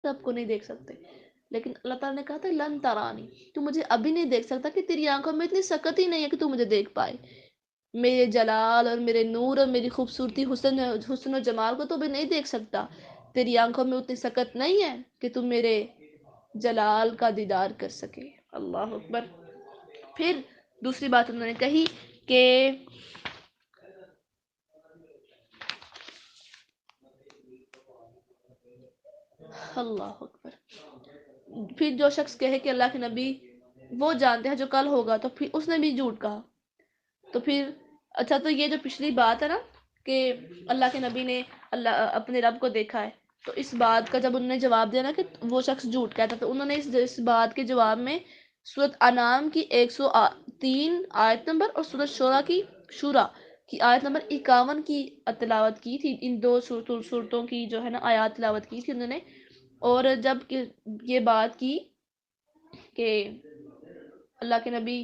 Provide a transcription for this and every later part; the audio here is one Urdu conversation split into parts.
سب کو نہیں دیکھ سکتے، لیکن اللہ تعالیٰ نے کہا تھا لن ترانی، تو مجھے ابھی نہیں دیکھ سکتا کہ تیری آنکھوں میں اتنی سکت ہی نہیں ہے کہ تو مجھے دیکھ پائے، میرے جلال اور میرے نور اور میری خوبصورتی حسن و جمال کو تو بھی نہیں دیکھ سکتا، تیری آنکھوں میں اتنی سکت نہیں ہے کہ تم میرے جلال کا دیدار کر سکے۔ اللہ اکبر۔ پھر دوسری بات انہوں نے کہی کہ اللہ اکبر، پھر جو شخص کہے کہ اللہ کے نبی وہ جانتے ہیں جو کل ہوگا، تو پھر اس نے بھی جھوٹ کہا۔ تو پھر اچھا، تو یہ جو پچھلی بات ہے نا کہ اللہ کے نبی نے اللہ اپنے رب کو دیکھا ہے، تو اس بات کا جب انہوں نے جواب دیا نا کہ وہ شخص جھوٹ کہتا، تو انہوں نے اس بات کے جواب میں سورۃ انعام کی 103 آیت نمبر اور سورۃ شورا کی آیت نمبر 51 کی تلاوت کی تھی۔ ان دو صورتوں کی جو ہے نا آیات تلاوت کی تھی انہوں نے، اور جب یہ بات کی کہ اللہ کے نبی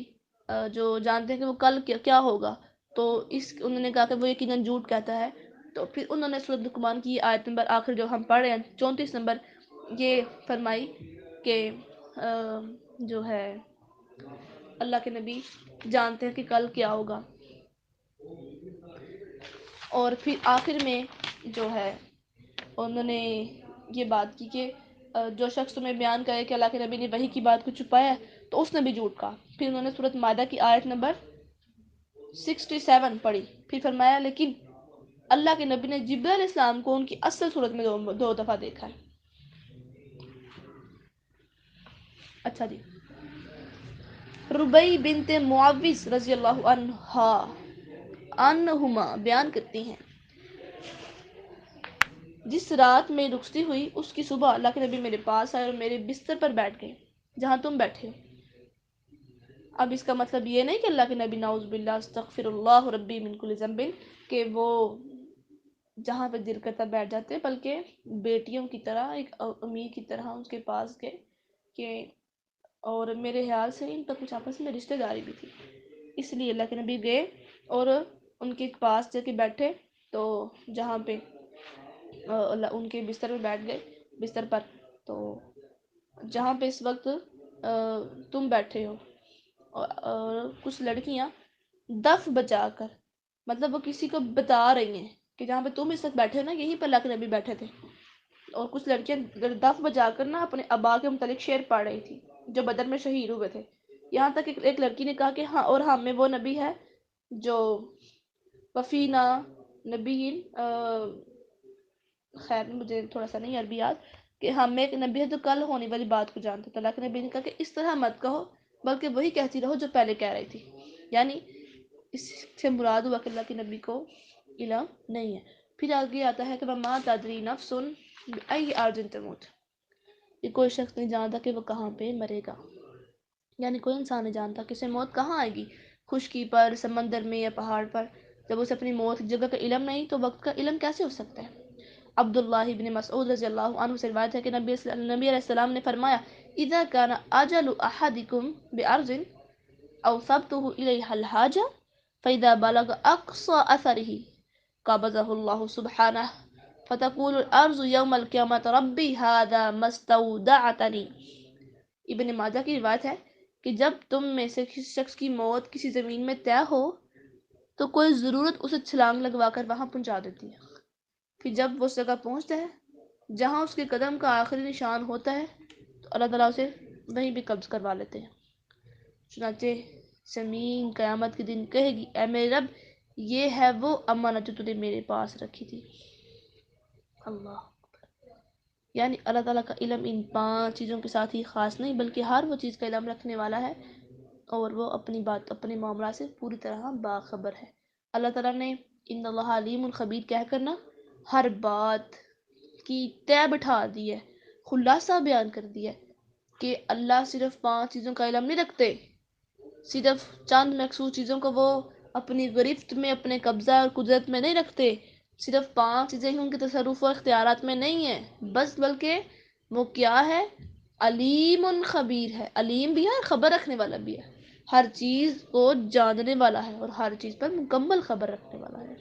جو جانتے ہیں کہ وہ کل کیا ہوگا، تو انہوں نے کہا کہ وہ یقیناً جھوٹ کہتا ہے، تو پھر انہوں نے سورۃ لقمان کی آیت نمبر آخر جو ہم پڑھ رہے ہیں 34 نمبر یہ فرمائی کہ جو ہے اللہ کے نبی جانتے ہیں کہ کل کیا ہوگا، اور پھر آخر میں جو ہے انہوں نے یہ بات کی کہ جو شخص تمہیں بیان کرے کہ اللہ کے نبی نے وحی کی بات کو چھپایا ہے تو اس نے بھی جھوٹ کہا۔ پھر انہوں نے سورۃ مائدہ کی آیت نمبر 67 پڑھی، پھر فرمایا لیکن اللہ کے نبی نے جبرائیل علیہ السلام کو ان کی اصل صورت میں دو دفعہ دیکھا ہے۔ اچھا جی، ربیع بنت معوذ رضی اللہ عنہما بیان کرتی ہیں جس رات میں رخصتی ہوئی اس کی صبح اللہ کے نبی میرے پاس آئے اور میرے بستر پر بیٹھ گئے جہاں تم بیٹھے ہو۔ اب اس کا مطلب یہ نہیں کہ اللہ کے نبی نعوذ باللہ استغفر اللہ ربی من کل ذنب کہ وہ جہاں پہ دل کرتا بیٹھ جاتے، بلکہ بیٹیوں کی طرح ایک امیر کی طرح اس کے پاس گئے کہ، اور میرے خیال سے ان کا کچھ آپس میں رشتہ داری بھی تھی، اس لیے اللہ کے نبی گئے اور ان کے پاس جا کے بیٹھے، تو جہاں پہ ان کے بستر میں بیٹھ گئے، بستر پر، تو جہاں پہ اس وقت تم بیٹھے ہو، اور کچھ لڑکیاں دف بجا کر، مطلب وہ کسی کو بتا رہی ہیں کہ جہاں پہ تم اس وقت بیٹھے ہو نا یہیں پہ اللہ کے نبی بیٹھے تھے، اور کچھ لڑکیاں دف بجا کر نا اپنے ابا کے متعلق شعر پڑھ رہی تھی جو بدر میں شہید ہوئے تھے، یہاں تک ایک لڑکی نے کہا کہ ہاں، اور ہم میں وہ نبی ہے جو وفینا نبی، خیر مجھے تھوڑا سا نہیں عربی یاد، کہ ہم میں ایک نبی ہے جو کل ہونے والی بات کو جانتے، تو اللہ کے نبی نے کہا کہ اس طرح مت کہو بلکہ وہی کہتی رہو جو پہلے کہہ رہی تھی، یعنی اس سے مراد ہوا کہ اللہ کے نبی کو علم نہیں ہے۔ پھر آگے آتا ہے کہ وما تدری نفس بأی ارض تموت، یہ کوئی شخص نہیں جانتا کہ وہ کہاں پہ مرے گا، یعنی کوئی انسان نہیں جانتا کہ اسے موت کہاں آئے گی، خشکی پر، سمندر میں یا پہاڑ پر، جب اسے اپنی موت کی جگہ کا علم نہیں تو وقت کا علم کیسے ہو سکتا ہے۔ عبداللہ بن مسعود رضی اللہ عنہ سے روایت ہے کہ نبی علیہ السلام نے فرمایا اذا كان اجل احدكم بارض اوصبته اليها الحاجه فاذا بلغ اقصى اثره قبضه الله سبحانه فتقول الارض يوم القيامه ربي هذا ما استودعتني۔ ابن ماجہ کی روایت ہے کہ جب تم میں سے کسی شخص کی موت کسی زمین میں طے ہو تو کوئی ضرورت اسے چھلانگ لگوا کر وہاں پہنچا دیتی ہے، پھر جب وہ اس جگہ پہنچتا ہے جہاں اس کے قدم کا آخری نشان ہوتا ہے تو اللہ تعالیٰ اسے وہیں بھی قبض کروا لیتے ہیں۔ چنانچہ زمین قیامت کے دن کہے گی اے میرے رب، یہ ہے وہ امانت جو تو نے میرے پاس رکھی تھی۔ اللہ، یعنی اللہ تعالیٰ کا علم ان 5 چیزوں کے ساتھ ہی خاص نہیں بلکہ ہر وہ چیز کا علم رکھنے والا ہے، اور وہ اپنی بات اپنے معاملات سے پوری طرح باخبر ہے۔ اللہ تعالیٰ نے ان اللہ علیم الخبیر کہہ کر نا ہر بات کی طے بٹھا دی ہے، خلاصہ بیان کر دیا ہے کہ اللہ صرف 5 چیزوں کا علم نہیں رکھتے، صرف چند مخصوص چیزوں کو وہ اپنی گرفت میں، اپنے قبضہ اور قدرت میں نہیں رکھتے، صرف 5 چیزیں ہی ان کے تصرف و اختیارات میں نہیں ہیں بس، بلکہ وہ کیا ہے، علیم خبیر ہے، علیم بھی ہے اور خبر رکھنے والا بھی ہے، ہر چیز کو جاننے والا ہے اور ہر چیز پر مکمل خبر رکھنے والا ہے۔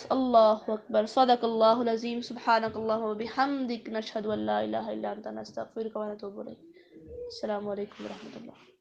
اللہ اکبر، صدق اللہ العظیم، سبحانک اللہم و بحمدک، نشہد ان لا الہ الا انت، نستغفرک و نتوب الیک۔ السلام علیکم ورحمۃ اللہ۔